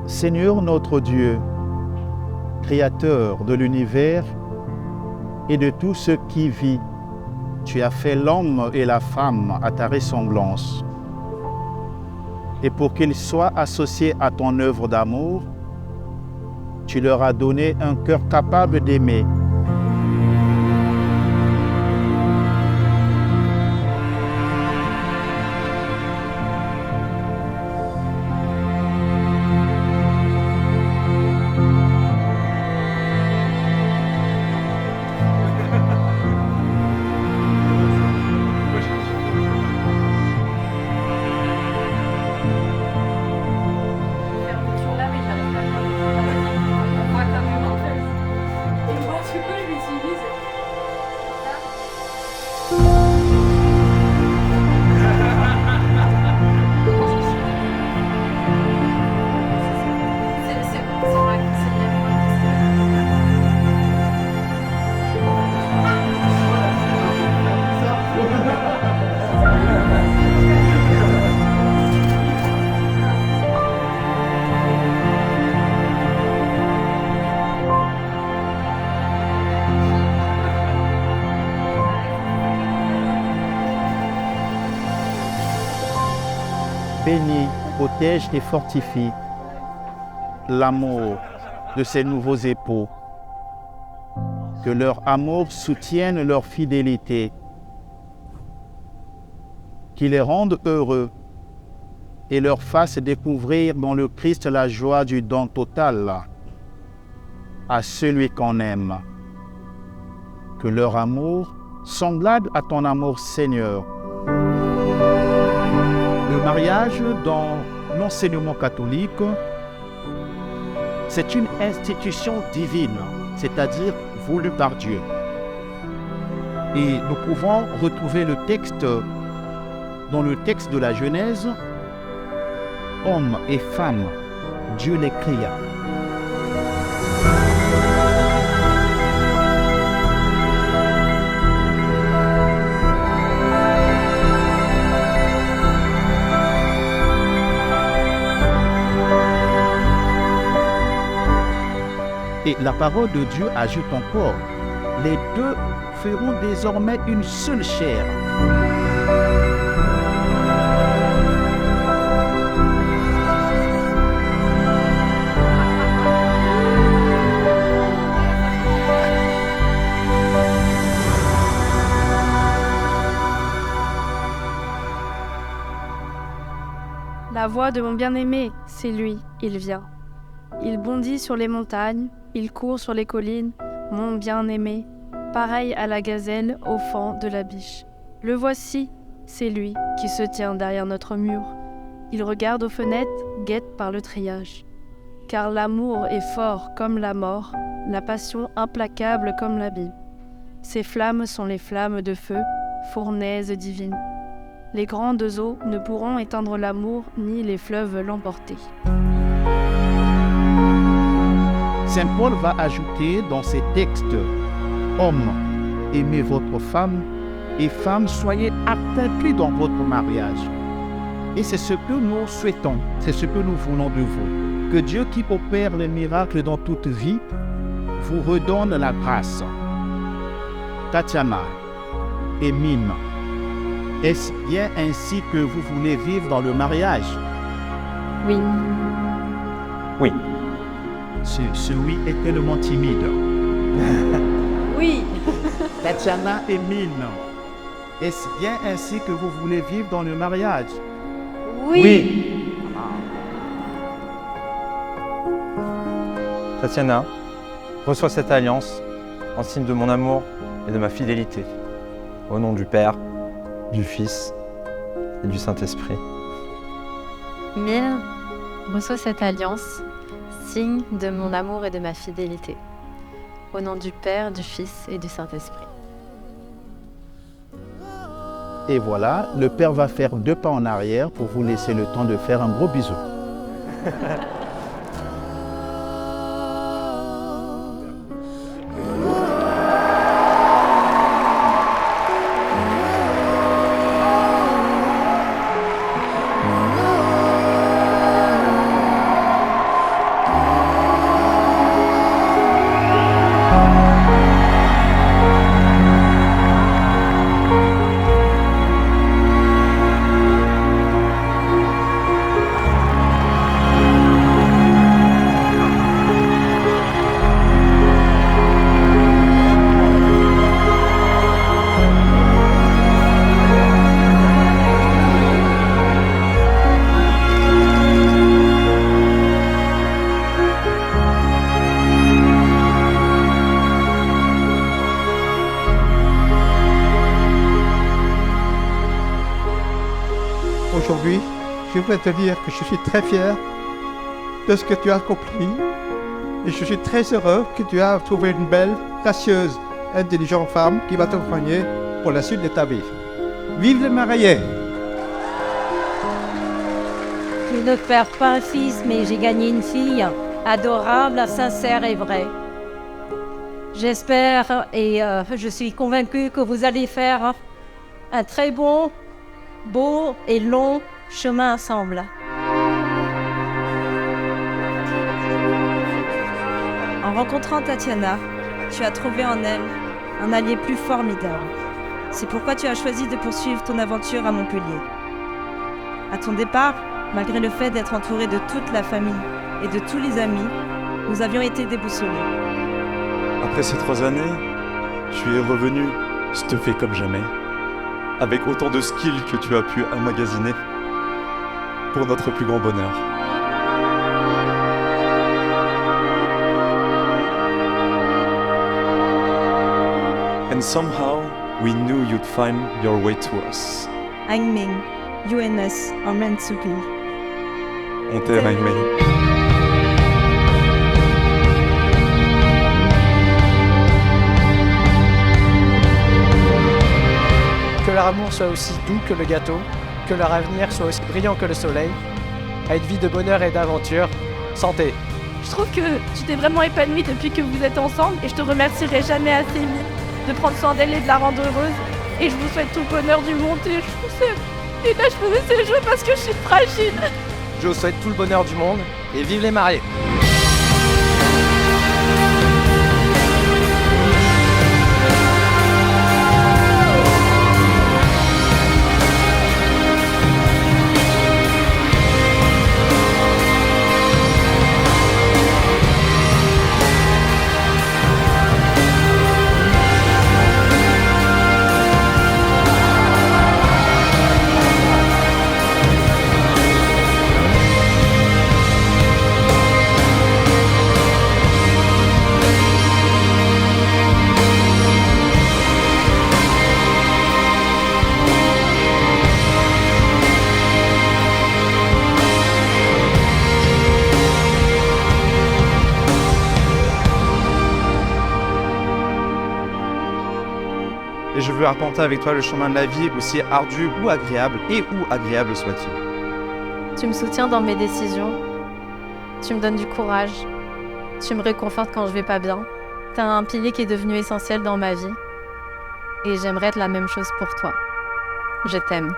Seigneur notre Dieu, Créateur de l'univers et de tout ce qui vit, tu as fait l'homme et la femme à ta ressemblance. Et pour qu'ils soient associés à ton œuvre d'amour, tu leur as donné un cœur capable d'aimer. Bénis, protège et fortifie l'amour de ces nouveaux époux. Que leur amour soutienne leur fidélité, qu'il les rende heureux et leur fasse découvrir dans le Christ la joie du don total à celui qu'on aime. Que leur amour, semblable à ton amour, Seigneur. Le mariage dans l'enseignement catholique, c'est une institution divine, c'est-à-dire voulue par Dieu. Et nous pouvons retrouver le texte dans le texte de la Genèse, hommes et femmes, Dieu les créa. Et la parole de Dieu ajoute encore, les deux feront désormais une seule chair. La voix de mon bien-aimé, c'est lui, il vient. Il bondit sur les montagnes, il court sur les collines, mon bien-aimé, pareil à la gazelle au fond de la biche. Le voici, c'est lui qui se tient derrière notre mur. Il regarde aux fenêtres, guette par le treillage. Car l'amour est fort comme la mort, la passion implacable comme l'abîme. Ces flammes sont les flammes de feu, fournaises divines. Les grandes eaux ne pourront éteindre l'amour, ni les fleuves l'emporter. Saint Paul va ajouter dans ses textes « Hommes, aimez votre femme, et femmes, soyez accomplis dans votre mariage. » Et c'est ce que nous souhaitons, c'est ce que nous voulons de vous. Que Dieu qui opère les miracles dans toute vie vous redonne la grâce. Tatiana et Mime, est-ce bien ainsi que vous voulez vivre dans le mariage? Oui. Oui. Ce oui est tellement timide. Oui. Tatiana et Mime, est-ce bien ainsi que vous voulez vivre dans le mariage? Oui. Tatiana, reçois cette alliance en signe de mon amour et de ma fidélité. Au nom du Père, du Fils et du Saint-Esprit. Mille, reçois cette alliance, signe de mon amour et de ma fidélité. Au nom du Père, du Fils et du Saint-Esprit. Et voilà, le père va faire 2 pas en arrière pour vous laisser le temps de faire un gros bisou. Aujourd'hui, je voudrais te dire que je suis très fier de ce que tu as accompli et je suis très heureux que tu as trouvé une belle, gracieuse, intelligente femme qui va t'accompagner pour la suite de ta vie. Vive les mariés! Je ne perds pas un fils, mais j'ai gagné une fille adorable, sincère et vraie. J'espère et je suis convaincue que vous allez faire un très bon, beau et long chemin ensemble. En rencontrant Tatiana, tu as trouvé en elle un allié plus formidable. C'est pourquoi tu as choisi de poursuivre ton aventure à Montpellier. À ton départ, malgré le fait d'être entouré de toute la famille et de tous les amis, nous avions été déboussolés. Après ces 3 années, tu es revenu stuffé comme jamais, avec autant de skills que tu as pu emmagasiner pour notre plus grand bonheur. And somehow, we knew you'd find your way to us. Aiming, you and us are meant to be. On t'aime, Aimee. Que leur amour soit aussi doux que le gâteau, que leur avenir soit aussi brillant que le soleil, à une vie de bonheur et d'aventure. Santé. Je trouve que tu t'es vraiment épanouie depuis que vous êtes ensemble et je te remercierai jamais assez, Émile, de prendre soin d'elle et de la rendre heureuse. Et je vous souhaite tout le bonheur du monde et là je faisais ces jeux parce que je suis fragile. Je vous souhaite tout le bonheur du monde et vive les mariés. Et je veux arpenter avec toi le chemin de la vie, aussi ardu ou agréable, et où agréable soit-il. Tu me soutiens dans mes décisions. Tu me donnes du courage. Tu me réconfortes quand je vais pas bien. T'es un pilier qui est devenu essentiel dans ma vie. Et j'aimerais être la même chose pour toi. Je t'aime.